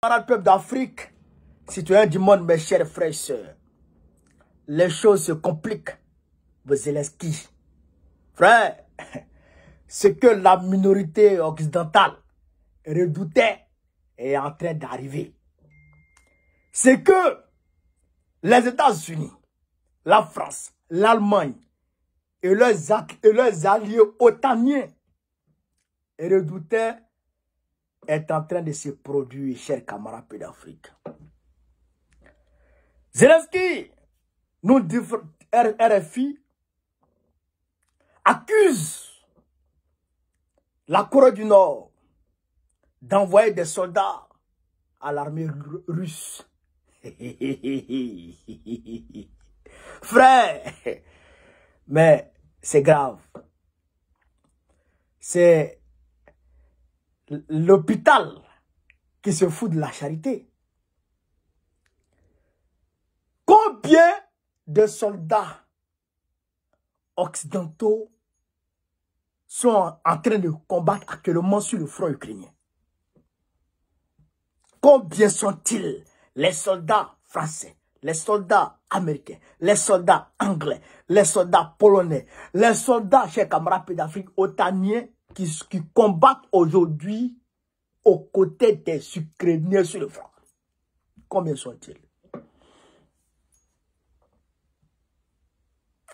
Camarades peuple d'Afrique, citoyens du monde, mes chers frères et sœurs, les choses se compliquent. Zelensky, frère, ce que la minorité occidentale redoutait est en train d'arriver. C'est que les États-Unis, la France, l'Allemagne et leurs alliés otaniens redoutaient est en train de se produire, chers camarades d'Afrique. Zelensky, nous RFI, accuse la Corée du Nord d'envoyer des soldats à l'armée russe. Frère, mais c'est grave. C'est l'hôpital qui se fout de la charité. Combien de soldats occidentaux sont en train de combattre actuellement sur le front ukrainien? Combien sont-ils les soldats français, les soldats américains, les soldats anglais, les soldats polonais, les soldats, chers camarades d'Afrique, otaniens qui combattent aujourd'hui aux côtés des Ukrainiens sur le front? Combien sont-ils?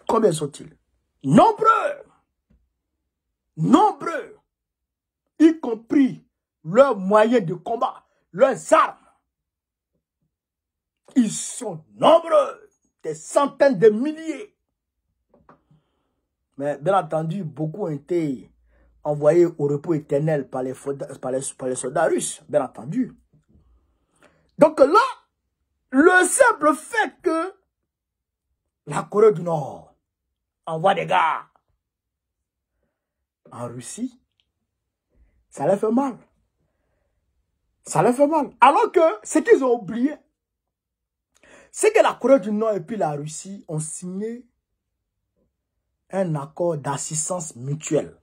Combien sont-ils? Nombreux! Nombreux! Y compris leurs moyens de combat, leurs armes. Ils sont nombreux, des centaines de milliers. Mais bien entendu, beaucoup ont été envoyés au repos éternel par les soldats russes, bien entendu. Donc là, le simple fait que la Corée du Nord envoie des gars en Russie, ça leur fait mal. Ça leur fait mal. Alors que ce qu'ils ont oublié, c'est que la Corée du Nord et puis la Russie ont signé un accord d'assistance mutuelle.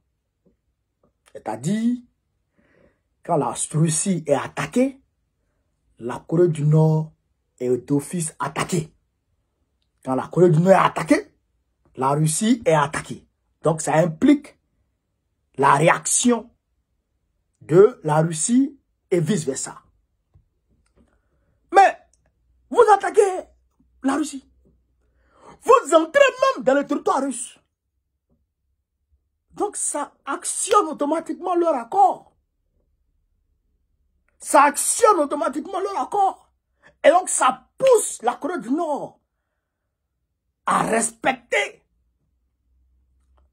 C'est-à-dire, quand la Russie est attaquée, la Corée du Nord est d'office attaquée. Quand la Corée du Nord est attaquée, la Russie est attaquée. Donc ça implique la réaction de la Russie et vice-versa. Mais vous attaquez la Russie. Vous entrez même dans le territoire russe. Donc ça actionne automatiquement leur accord. Ça actionne automatiquement leur accord. Et donc ça pousse la Corée du Nord à respecter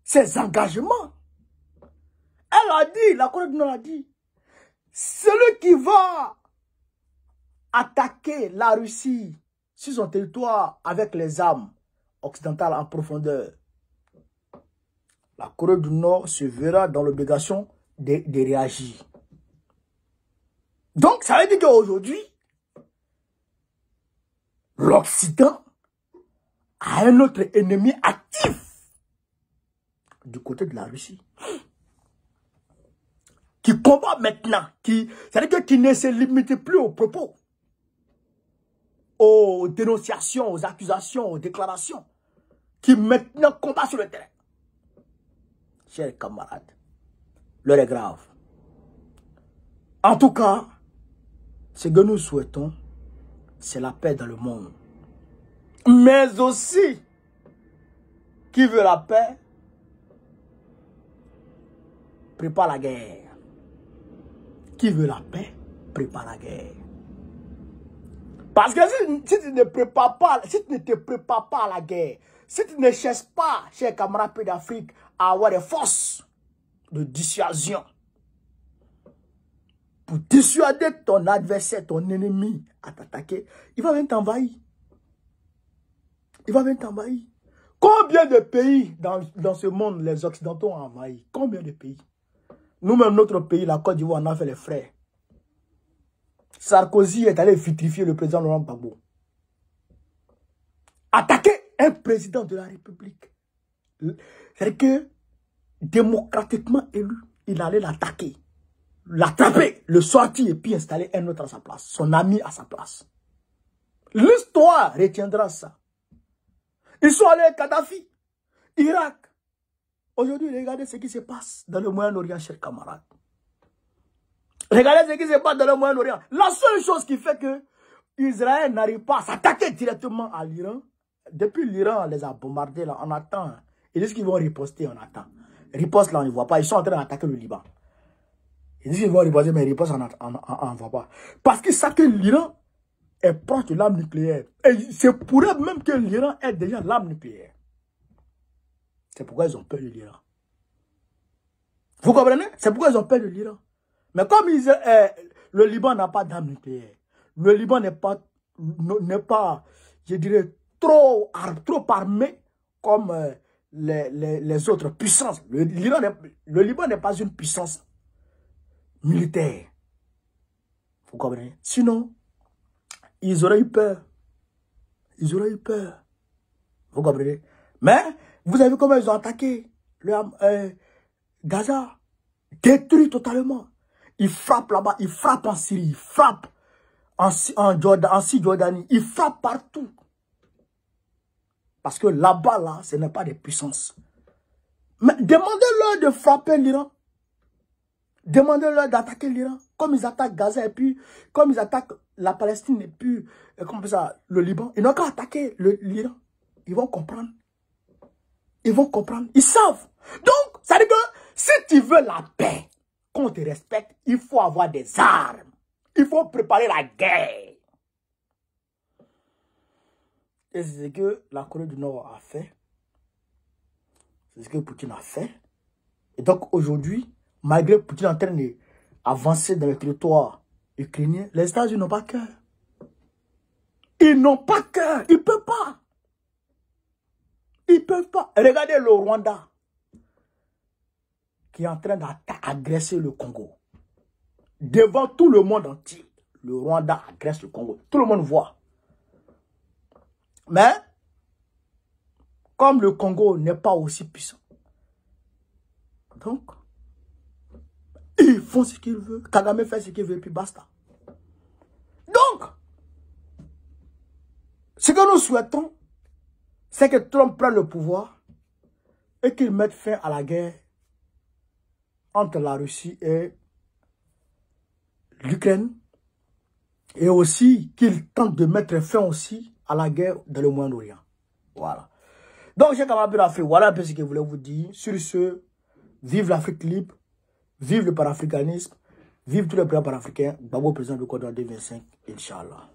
ses engagements. Elle a dit, la Corée du Nord a dit, celui qui va attaquer la Russie sur son territoire avec les armes occidentales en profondeur, la Corée du Nord se verra dans l'obligation de réagir. Donc, ça veut dire qu'aujourd'hui, l'Occident a un autre ennemi actif du côté de la Russie, qui combat maintenant, c'est-à-dire qu'il ne se limite plus aux propos, aux dénonciations, aux accusations, aux déclarations, qui maintenant combat sur le terrain. Chers camarades, l'heure est grave. En tout cas, ce que nous souhaitons, c'est la paix dans le monde. Mais aussi, qui veut la paix, prépare la guerre. Qui veut la paix, prépare la guerre. Parce que si tu ne prépares pas, si tu ne te prépares pas à la guerre, si tu ne cherches pas, chers camarades d'Afrique, à avoir des forces de dissuasion pour dissuader ton adversaire, ton ennemi à t'attaquer, il va venir t'envahir. Il va venir t'envahir. Combien de pays dans ce monde les Occidentaux ont envahi? Combien de pays? Nous-mêmes, notre pays, la Côte d'Ivoire, on a fait les frais. Sarkozy est allé vitrifier le président Laurent Gbagbo. Attaquer un président de la République. C'est-à-dire que, démocratiquement élu, il allait l'attaquer. l'attraper, le sortir et puis installer un autre à sa place, son ami à sa place. L'histoire retiendra ça. Ils sont allés à Kadhafi, Irak. Aujourd'hui, regardez ce qui se passe dans le Moyen-Orient, chers camarades. Regardez ce qui se passe dans le Moyen-Orient. La seule chose qui fait que Israël n'arrive pas à s'attaquer directement à l'Iran, depuis l'Iran les a bombardés, là, on attend. Ils disent qu'ils vont riposter, on attend. Riposte, là, on ne voit pas. Ils sont en train d'attaquer le Liban. Ils disent qu'ils vont riposter, mais riposte, on ne voit pas. Parce qu'ils savent que l'Iran est proche de l'arme nucléaire. Et c'est pour eux même que l'Iran est déjà l'arme nucléaire. C'est pourquoi ils ont peur de l'Iran. Vous comprenez? C'est pourquoi ils ont peur de l'Iran. Mais comme le Liban n'a pas d'arme nucléaire, le Liban n'est pas, je dirais, trop armé comme les autres puissances. Le Liban n'est pas une puissance militaire. Vous comprenez? Sinon, ils auraient eu peur. Ils auraient eu peur. Vous comprenez? Mais, vous avez vu comment ils ont attaqué Gaza. Détruit totalement. Ils frappent là-bas, ils frappent en Syrie, ils frappent en Cisjordanie, ils frappent partout. Parce que là-bas, là, ce n'est pas des puissances. Mais demandez-leur de frapper l'Iran. Demandez-leur d'attaquer l'Iran. Comme ils attaquent Gaza et puis, comme ils attaquent la Palestine et puis, comme ça, le Liban. Ils n'ont qu'à attaquer l'Iran. Ils vont comprendre. Ils vont comprendre. Ils savent. Donc, ça veut dire que si tu veux la paix, qu'on te respecte, il faut avoir des armes. Il faut préparer la guerre. Et c'est ce que la Corée du Nord a fait. C'est ce que Poutine a fait. Et donc aujourd'hui, malgré Poutine en train d'avancer dans le territoire ukrainien, les États-Unis n'ont pas cœur. Ils n'ont pas cœur. Ils ne peuvent pas. Ils ne peuvent pas. Regardez le Rwanda qui est en train d'agresser le Congo. Devant tout le monde entier, le Rwanda agresse le Congo. Tout le monde voit. Mais, comme le Congo n'est pas aussi puissant, donc, ils font ce qu'ils veulent. Kagame fait ce qu'il veut, puis basta. Donc, ce que nous souhaitons, c'est que Trump prenne le pouvoir et qu'il mette fin à la guerre entre la Russie et l'Ukraine. Et aussi qu'il tente de mettre fin aussi à la guerre dans le Moyen-Orient. Voilà. Donc, j'ai camarades de l'Afrique, voilà un peu ce que je voulais vous dire. Sur ce, vive l'Afrique libre, vive le panafricanisme, vive tous les présidents panafricains. Babo président du Code 2025, Inch'Allah.